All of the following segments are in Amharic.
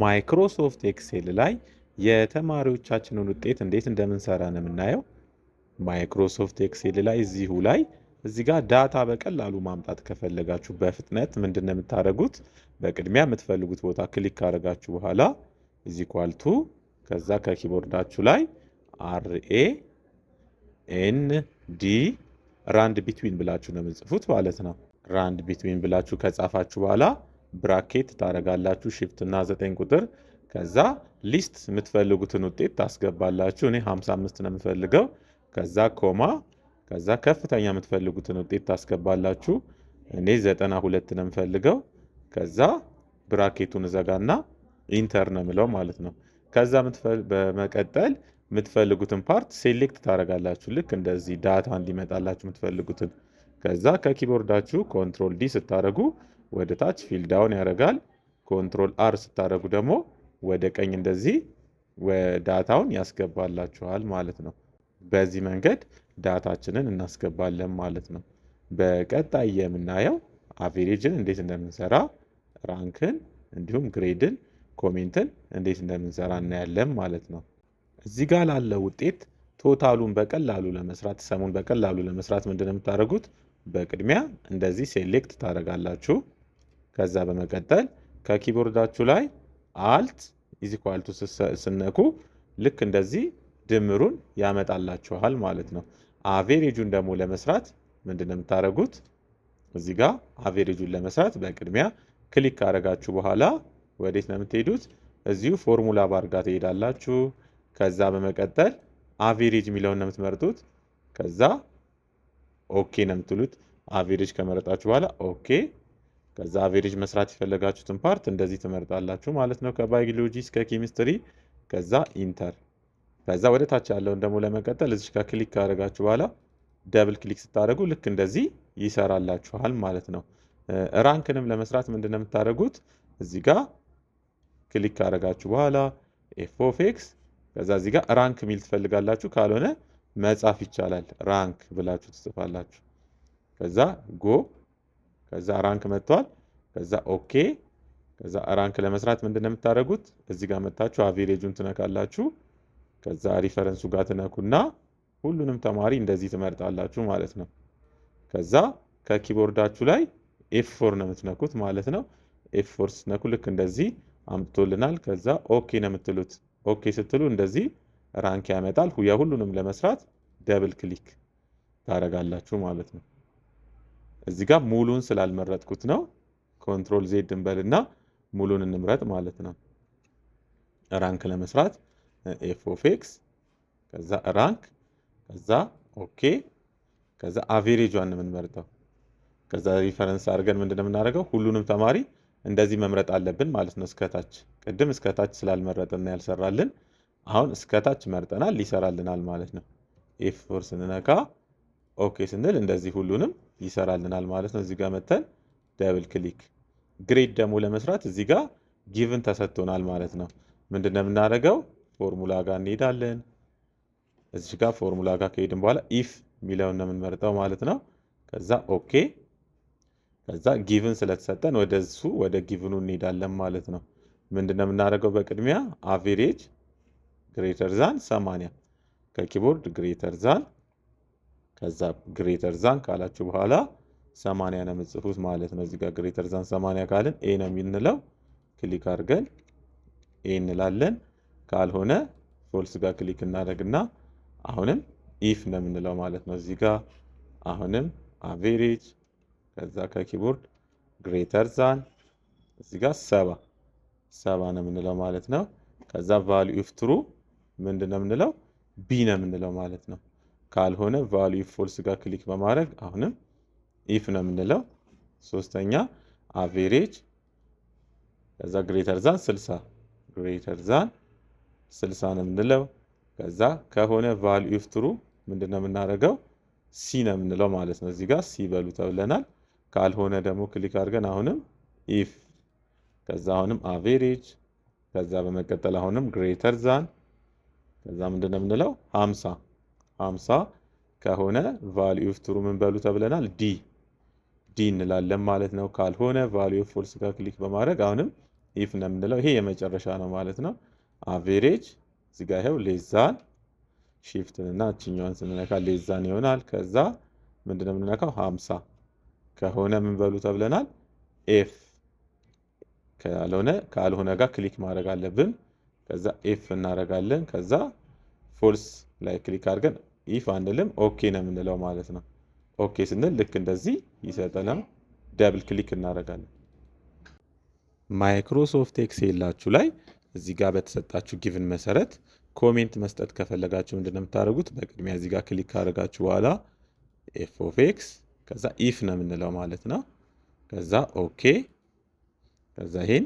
ማይክሮሶፍት ኤክሴል ላይ የተማሪዎቻችንን ውጤት እንዴት እንደምንሰራ ነው የምናየው። ማይክሮሶፍት ኤክሴል ላይ እዚህ ጋር ዳታ በቀላሉ ማምጣት ከፈለጋችሁ በፍጥነት ምንድን ነው የምታደርጉት? በቅድሚያ የምትፈልጉት ቦታ ክሊክ ካደረጋችሁ በኋላ = ከዛ ከኪቦርዳችሁ ላይ RAND ራንድ ቢትዊን ብላችሁ ነው የምጽፉት ማለት ነው። ራንድ ቢትዊን ብላችሁ ከጻፋችሁ በኋላ ብራኬት ታደርጋላችሁ shift እና 9 ቁጥር። ከዛ ሊስት የምትፈልጉትን ውጤት ታስገባላችሁ። እኔ 55 ነው የምፈልገው። ከዛ ኮማ፣ ከዛ ከፍተኛ የምትፈልጉትን ውጤት ታስገባላችሁ። እኔ 92 ነው የምፈልገው። ከዛ ብራኬቱን ዘጋና ኢንተር ነው የምለው ማለት ነው። ከዛ በመቀጠል የምትፈልጉትን ፓርት ሴሌክት ታደርጋላችሁ። ልክ እንደዚህ ዳታ እንዲመጣላችሁ የምትፈልጉትን። ከዛ ከኪቦርዳችሁ ኮንትሮል ዲ ስታደርጉ ወደ ታች ፊል ዳውን ያደርጋል። ኮንትሮል አር ስታደርጉ ደግሞ ወደ ቀኝ እንደዚህ ዳታውን ያስገባላችኋል ማለት ነው። በዚህ መንገድ ዳታችንን እናስገባለን ማለት ነው። በቀጣይ የምናየው አቬሬጅን እንዴት እንደምንሰራ፣ ራንክን እንዲሁም ግሬድን፣ ኮሜንትን እንዴት እንደምንሰራ እናያለን ማለት ነው። እዚህ ጋር ላለው ውጤት ቶታሉን በቀላሉ ለመስራት ሰሙን በቀላሉ ለመስራት ምንድን ነው የምታደርጉት? በቅድሚያ እንደዚህ ሴሌክት ታደርጋላችሁ። ከዛ በመቀጠል ከኪቦርዳችሁ ላይ አልት ስነኩ ልክ እንደዚህ ድምሩን ያመጣላችኋል ማለት ነው። አቬሬጁን ደግሞ ለመስራት ምንድን ነው የምታደርጉት? እዚህ ጋር አቬሬጁን ለመስራት በቅድሚያ ክሊክ ካደረጋችሁ በኋላ ወዴት ነው የምትሄዱት? እዚሁ ፎርሙላ ባር ጋር ትሄዳላችሁ። ከዛ በመቀጠል አቬሬጅ የሚለውን ነው የምትመርጡት። ከዛ ኦኬ ነው የምትሉት። አቬሬጅ ከመረጣችሁ በኋላ ኦኬ። ከዛ አቬሬጅ መስራት የፈለጋችሁትን ፓርት እንደዚህ ትመርጣላችሁ ማለት ነው። ከባዮሎጂ እስከ ኬሚስትሪ። ከዛ ኢንተር። ከዛ ወደ ታች ያለውን ደግሞ ለመቀጠል እዚህ ጋር ክሊክ ካደረጋችሁ በኋላ ደብል ክሊክ ስታደርጉ ልክ እንደዚህ ይሰራላችኋል ማለት ነው። ራንክንም ለመስራት ምንድን ነው የምታደርጉት? እዚህ ጋር ክሊክ ካደረጋችሁ በኋላ ኤፍ ኦፍ ኤክስ፣ ከዛ እዚህ ጋር ራንክ ሚል ትፈልጋላችሁ። ካልሆነ መጻፍ ይቻላል። ራንክ ብላችሁ ትጽፋላችሁ። ከዛ ጎ፣ ከዛ ራንክ መጥቷል። ከዛ ኦኬ። ከዛ ራንክ ለመስራት ምንድን ነው የምታደርጉት? እዚህ ጋር መታችሁ አቬሬጁን ትነካላችሁ። ከዛ ሪፈረንሱ ጋር ትነኩና ሁሉንም ተማሪ እንደዚህ ትመርጣላችሁ ማለት ነው። ከዛ ከኪቦርዳችሁ ላይ F4 ነው የምትነኩት ማለት ነው። F4 ስትነኩ ልክ እንደዚህ አምጥቶልናል። ከዛ ኦኬ ነው የምትሉት። ኦኬ ስትሉ እንደዚህ ራንክ ያመጣል። ሁሉንም ለመስራት ደብል ክሊክ ታደርጋላችሁ ማለት ነው። እዚህ ጋር ሙሉን ስላልመረጥኩት ነው። ኮንትሮል ዜድ እንበልና ሙሉን እንምረጥ ማለት ነው። ራንክ ለመስራት ኤፍ ኦፍ ኤክስ፣ ከዛ ራንክ፣ ከዛ ኦኬ፣ ከዛ አቬሬጇን ነው የምንመርጠው። ከዛ ሪፈረንስ አድርገን ምንድነው የምናደርገው? ሁሉንም ተማሪ እንደዚህ መምረጥ አለብን ማለት ነው። እስከታች ቅድም እስከታች ስላልመረጥን ያልሰራልን፣ አሁን እስከታች መርጠናል ይሰራልናል ማለት ነው። ኤፍ4 ስንነካ ኦኬ ስንል እንደዚህ ሁሉንም ይሰራልናል ማለት ነው። እዚህ ጋር መተን ደብል ክሊክ። ግሬድ ደግሞ ለመስራት እዚህ ጋር ጊቭን ተሰጥቶናል ማለት ነው። ምንድነው የምናደርገው? ፎርሙላ ጋር እንሄዳለን። እዚህ ጋር ፎርሙላ ጋር ከሄድን በኋላ ኢፍ የሚለውን ነው የምንመርጠው ማለት ነው። ከዛ ኦኬ። ከዛ ጊቭን ስለተሰጠን ወደ ጊቭኑ እንሄዳለን ማለት ነው። ምንድነው የምናደርገው? በቅድሚያ አቬሬጅ ግሬተር ዛን 80 ከኪቦርድ ግሬተር ዛን፣ ከዛ ግሬተር ዛን ካላችሁ በኋላ 80 ነው የምትጽፉት ማለት ነው። እዚህ ጋር ግሬተር ዛን 80 ካልን ኤ ነው የምንለው። ክሊክ አድርገን ኤ እንላለን። ካልሆነ ፎልስ ጋር ክሊክ እናደርግና አሁንም ኢፍ ነው የምንለው ማለት ነው። እዚህ ጋር አሁንም አቬሬጅ፣ ከዛ ከኪቦርድ ግሬተር ዛን እዚህ ጋር 70 ነው የምንለው ማለት ነው። ከዛ ቫልዩ ኦፍ ትሩ ምንድነው የምንለው? ቢ ነው የምንለው ማለት ነው። ካልሆነ ቫልዩ ኦፍ ፎልስ ጋር ክሊክ በማድረግ አሁንም ኢፍ ነው የምንለው። ሶስተኛ አቬሬጅ፣ ከዛ ግሬተር ዛን 60 ግሬተር ዛን 60 ነው የምንለው። ከዛ ከሆነ ቫልዩ ኦፍ ትሩ ምንድነው የምናደርገው? ሲ ነው የምንለው ማለት ነው። እዚህ ጋር ሲ በሉ ተብለናል። ካልሆነ ደግሞ ክሊክ አድርገን አሁንም ኢፍ፣ ከዛ አሁንም አቬሬጅ፣ ከዛ በመቀጠል አሁንም ግሬተር ዛን፣ ከዛ ምንድነው የምንለው? 50 ከሆነ ቫልዩ ኦፍ ትሩ ምን በሉ ተብለናል? ዲ እንላለን ማለት ነው። ካልሆነ ቫልዩ ኦፍ ፎልስ ጋር ክሊክ በማድረግ አሁንም ኢፍ ነው የምንለው። ይሄ የመጨረሻ ነው ማለት ነው። አቬሬጅ እዚህ ጋር ይኸው ሌዛን ሺፍትን እና እችኛዋን ስንነካ ሌዛን ይሆናል። ከዛ ምንድነው የምንነካው 50 ከሆነ ምን በሉ ተብለናል። ኤፍ ካልሆነ ጋር ክሊክ ማድረግ አለብን። ከዛ ኤፍ እናደርጋለን። ከዛ ፎልስ ላይ ክሊክ አድርገን ኢፍ አንልም ኦኬ ነው የምንለው ማለት ነው። ኦኬ ስንል ልክ እንደዚህ ይሰጠናል። ደብል ክሊክ እናደርጋለን። ማይክሮሶፍት ኤክሴላችሁ ላይ እዚህ ጋር በተሰጣችሁ ጊቭን መሰረት ኮሜንት መስጠት ከፈለጋችሁ ምንድነው የምታደርጉት? በቅድሚያ እዚህ ጋር ክሊክ ካደረጋችሁ በኋላ ኤፍ ኦፍ ኤክስ ከዛ ኢፍ ነው የምንለው ማለት ነው። ከዛ ኦኬ ከዛ ይሄን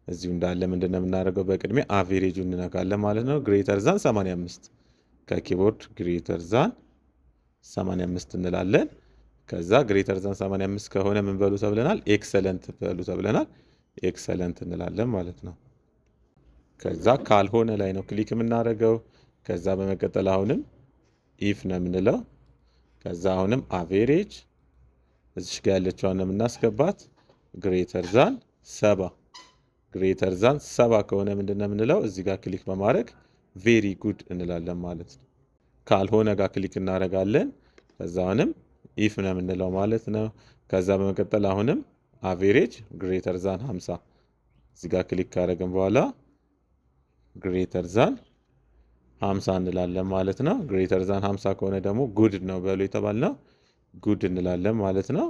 እዚሁ እንዳለ ምንድነው የምናደርገው? በቅድሚያ አቬሬጁ እንነካለን ማለት ነው። ግሬተር ዛን 85 ከኪቦርድ ግሬተር ዛን 85 እንላለን። ከዛ ግሬተር ዛን 85 ከሆነ ምን በሉ ተብለናል? ኤክሰለንት በሉ ተብለናል። ኤክሰለንት እንላለን ማለት ነው። ከዛ ካልሆነ ላይ ነው ክሊክ የምናደርገው። ከዛ በመቀጠል አሁንም ኢፍ ነው የምንለው። ከዛ አሁንም አቬሬጅ እዚሽ ጋር ያለችዋን ነው የምናስገባት። ግሬተር ዛን 70 ግሬተር ዛን 70 ከሆነ ምንድነው የምንለው? እዚህ ጋር ክሊክ በማድረግ ቬሪ ጉድ እንላለን ማለት ነው። ካልሆነ ጋር ክሊክ እናደርጋለን። ከዛ አሁንም ኢፍ ነው የምንለው ማለት ነው። ከዛ በመቀጠል አሁንም አቬሬጅ ግሬተር ዛን 50 እዚህ ጋር ክሊክ ካደረግን በኋላ ግሬተር ዛን 50 እንላለን ማለት ነው። ግሬተር ዛን 50 ከሆነ ደግሞ ጉድ ነው በሉ የተባልነው ጉድ እንላለን ማለት ነው።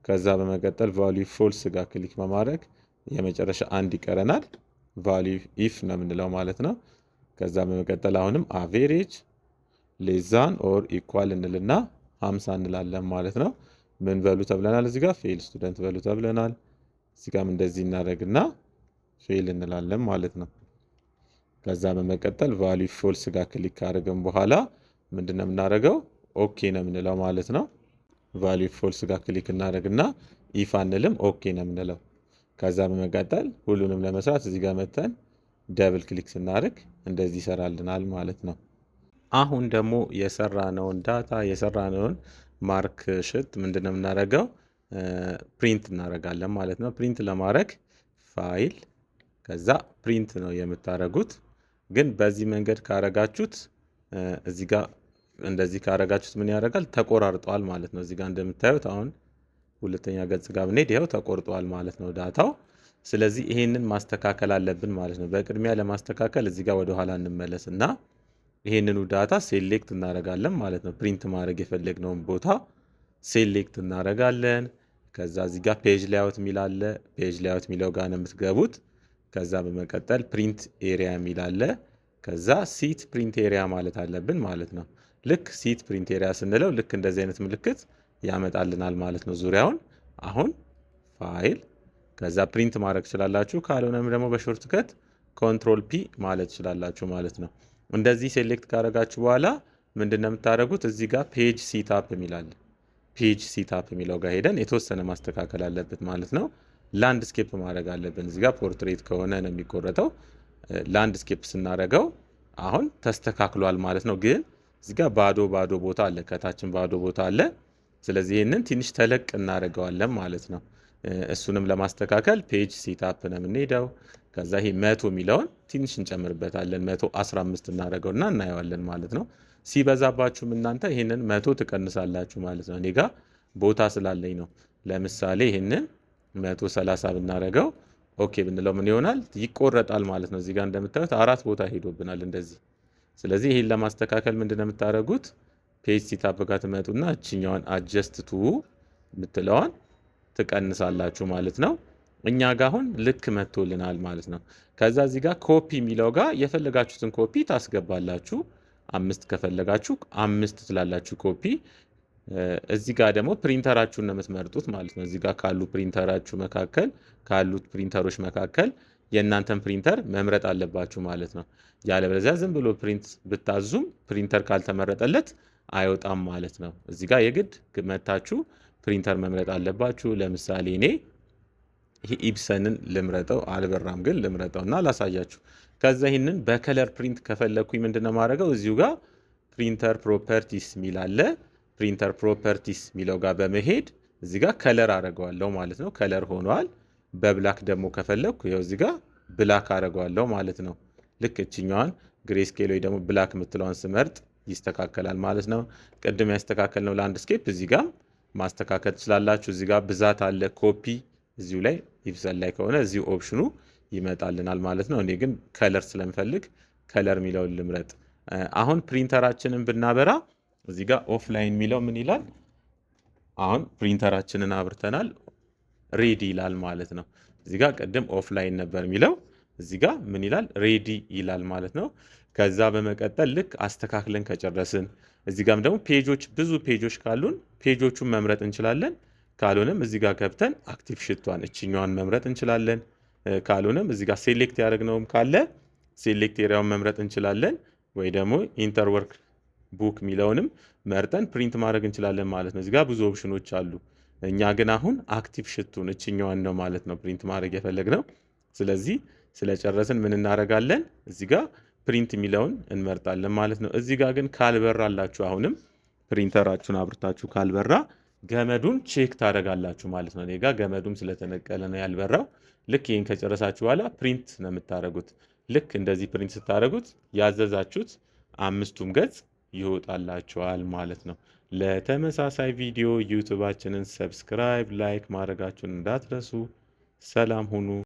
ከዛ በመቀጠል ቫልዩ ፎልስ ጋር ክሊክ በማድረግ የመጨረሻ አንድ ይቀረናል። ቫልዩ ኢፍ ነው የምንለው ማለት ነው። ከዛ በመቀጠል አሁንም አቬሬጅ ሌዛን ኦር ኢኳል እንልና 50 እንላለን ማለት ነው። ምን በሉ ተብለናል? እዚህ ጋር ፌል ስቱደንት በሉ ተብለናል። እዚህ ጋርም እንደዚህ እናደርግና ፌል እንላለን ማለት ነው። ከዛ በመቀጠል ቫልዩ ፎልስ ጋር ክሊክ ካደረግን በኋላ ምንድነው የምናደርገው? ኦኬ ነው የምንለው ማለት ነው። ቫልዩ ፎልስ ጋር ክሊክ እናደርግና ኢፍ አንልም ኦኬ ነው የምንለው። ከዛ በመቀጠል ሁሉንም ለመስራት እዚህ ጋር መተን ደብል ክሊክ ስናደርግ እንደዚህ ይሰራልናል ማለት ነው። አሁን ደግሞ የሰራነውን ዳታ የሰራነውን ማርክ ሽት ምንድነው የምናደርገው? ፕሪንት እናደርጋለን ማለት ነው። ፕሪንት ለማድረግ ፋይል ከዛ ፕሪንት ነው የምታደርጉት። ግን በዚህ መንገድ ካረጋችሁት እዚህ ጋር እንደዚህ ካረጋችሁት ምን ያደርጋል? ተቆራርጧል ማለት ነው። እዚህ ጋር እንደምታዩት አሁን ሁለተኛ ገጽ ጋር ብንሄድ ይኸው ተቆርጧል ማለት ነው ዳታው። ስለዚህ ይሄንን ማስተካከል አለብን ማለት ነው። በቅድሚያ ለማስተካከል እዚህ ጋር ወደ ኋላ እንመለስና ይሄንኑ ዳታ ሴሌክት እናደርጋለን ማለት ነው። ፕሪንት ማድረግ የፈለግነውን ቦታ ሴሌክት እናደርጋለን። ከዛ እዚህ ጋር ፔጅ ላይአውት የሚል አለ። ፔጅ ላይአውት የሚለው ጋር ነው የምትገቡት። ከዛ በመቀጠል ፕሪንት ኤሪያ የሚል አለ። ከዛ ሲት ፕሪንት ኤሪያ ማለት አለብን ማለት ነው። ልክ ሲት ፕሪንት ኤሪያ ስንለው ልክ እንደዚህ አይነት ምልክት ያመጣልናል ማለት ነው ዙሪያውን። አሁን ፋይል ከዛ ፕሪንት ማድረግ ትችላላችሁ። ካልሆነም ደግሞ በሾርት ከት ኮንትሮል ፒ ማለት ትችላላችሁ ማለት ነው። እንደዚህ ሴሌክት ካደረጋችሁ በኋላ ምንድነው የምታደርጉት? እዚህ ጋር ፔጅ ሲታፕ የሚላል ፔጅ ሲታፕ የሚለው ጋር ሄደን የተወሰነ ማስተካከል አለበት ማለት ነው። ላንድስኬፕ ማድረግ አለብን። እዚህ ጋር ፖርትሬት ከሆነ ነው የሚቆረጠው። ላንድስኬፕ ስናደርገው አሁን ተስተካክሏል ማለት ነው። ግን እዚህ ጋር ባዶ ቦታ አለ፣ ከታችን ባዶ ቦታ አለ። ስለዚህ ይህንን ትንሽ ተለቅ እናደርገዋለን ማለት ነው። እሱንም ለማስተካከል ፔጅ ሲታፕ ነው የምንሄደው። ከዛ ይሄ 100 የሚለውን ትንሽ እንጨምርበታለን። 115 እናደርገውና እናየዋለን ማለት ነው። ሲበዛባችሁም እናንተ ይህንን 100 ትቀንሳላችሁ ማለት ነው። እኔ ጋር ቦታ ስላለኝ ነው። ለምሳሌ ይህንን 130 ብናደርገው ኦኬ ብንለው ምን ይሆናል? ይቆረጣል ማለት ነው። እዚህ ጋር እንደምታዩት 4 ቦታ ሄዶብናል እንደዚህ። ስለዚህ ይህን ለማስተካከል ምንድነው የምታደርጉት? ፔጅ ሲታፕ ጋር ትመጡና እችኛዋን አጀስት ቱ የምትለዋን ትቀንሳላችሁ ማለት ነው። እኛ ጋር አሁን ልክ መጥቶልናል ማለት ነው። ከዛ እዚህ ጋር ኮፒ የሚለው ጋር የፈለጋችሁትን ኮፒ ታስገባላችሁ። 5 ከፈለጋችሁ 5 ትላላችሁ ኮፒ። እዚህ ጋር ደግሞ ፕሪንተራችሁን ነው የምትመርጡት ማለት ነው። እዚህ ጋር ካሉ ፕሪንተራችሁ መካከል ካሉት ፕሪንተሮች መካከል የእናንተን ፕሪንተር መምረጥ አለባችሁ ማለት ነው። ያለበለዚያ ዝም ብሎ ፕሪንት ብታዙም ፕሪንተር ካልተመረጠለት አይወጣም ማለት ነው። እዚህ ጋር የግድ መታችሁ ፕሪንተር መምረጥ አለባችሁ። ለምሳሌ እኔ ይሄ ኢፕሰንን ልምረጠው፣ አልበራም ግን ልምረጠው እና ላሳያችሁ። ከዛ ይህንን በከለር ፕሪንት ከፈለግኩኝ ምንድነው ማድረገው? እዚሁ ጋር ፕሪንተር ፕሮፐርቲስ የሚል አለ። ፕሪንተር ፕሮፐርቲስ የሚለው ጋር በመሄድ እዚህ ጋር ከለር አደርገዋለሁ ማለት ነው። ከለር ሆኗል። በብላክ ደግሞ ከፈለግኩ ይኸው እዚህ ጋር ብላክ አደርገዋለሁ ማለት ነው። ልክ እችኛዋን ግሬ ስኬል ወይ ደግሞ ብላክ የምትለዋን ስመርጥ ይስተካከላል ማለት ነው። ቅድም ያስተካከልነው ላንድስኬፕ እዚህ ጋር ማስተካከል ትችላላችሁ። እዚህ ጋር ብዛት አለ፣ ኮፒ እዚሁ ላይ ኢፕሰን ላይ ከሆነ እዚሁ ኦፕሽኑ ይመጣልናል ማለት ነው። እኔ ግን ከለር ስለምፈልግ ከለር የሚለውን ልምረጥ። አሁን ፕሪንተራችንን ብናበራ እዚህ ጋር ኦፍላይን የሚለው ምን ይላል? አሁን ፕሪንተራችንን አብርተናል፣ ሬዲ ይላል ማለት ነው። እዚህ ጋር ቅድም ኦፍላይን ነበር የሚለው፣ እዚህ ጋር ምን ይላል? ሬዲ ይላል ማለት ነው። ከዛ በመቀጠል ልክ አስተካክለን ከጨረስን እዚህ ጋርም ደግሞ ፔጆች ብዙ ፔጆች ካሉን ፔጆቹን መምረጥ እንችላለን። ካልሆነም እዚህ ጋር ገብተን አክቲቭ ሽቷን እችኛዋን መምረጥ እንችላለን። ካልሆነም እዚህ ጋር ሴሌክት ያደረግነውም ካለ ሴሌክት ኤሪያውን መምረጥ እንችላለን። ወይ ደግሞ ኢንተርወርክ ቡክ የሚለውንም መርጠን ፕሪንት ማድረግ እንችላለን ማለት ነው። እዚህ ጋር ብዙ ኦፕሽኖች አሉ። እኛ ግን አሁን አክቲቭ ሽቱን እችኛዋን ነው ማለት ነው ፕሪንት ማድረግ የፈለግነው። ስለዚህ ስለጨረስን ምን እናደርጋለን? እዚህ ጋር ፕሪንት የሚለውን እንመርጣለን ማለት ነው። እዚህ ጋር ግን ካልበራላችሁ አሁንም ፕሪንተራችሁን አብርታችሁ ካልበራ ገመዱን ቼክ ታደርጋላችሁ ማለት ነው። እኔ ጋር ገመዱም ስለተነቀለ ነው ያልበራው። ልክ ይህን ከጨረሳችሁ በኋላ ፕሪንት ነው የምታደርጉት። ልክ እንደዚህ ፕሪንት ስታደርጉት ያዘዛችሁት 5ቱም ገጽ ይወጣላችኋል ማለት ነው። ለተመሳሳይ ቪዲዮ ዩቱባችንን ሰብስክራይብ፣ ላይክ ማድረጋችሁን እንዳትረሱ። ሰላም ሁኑ።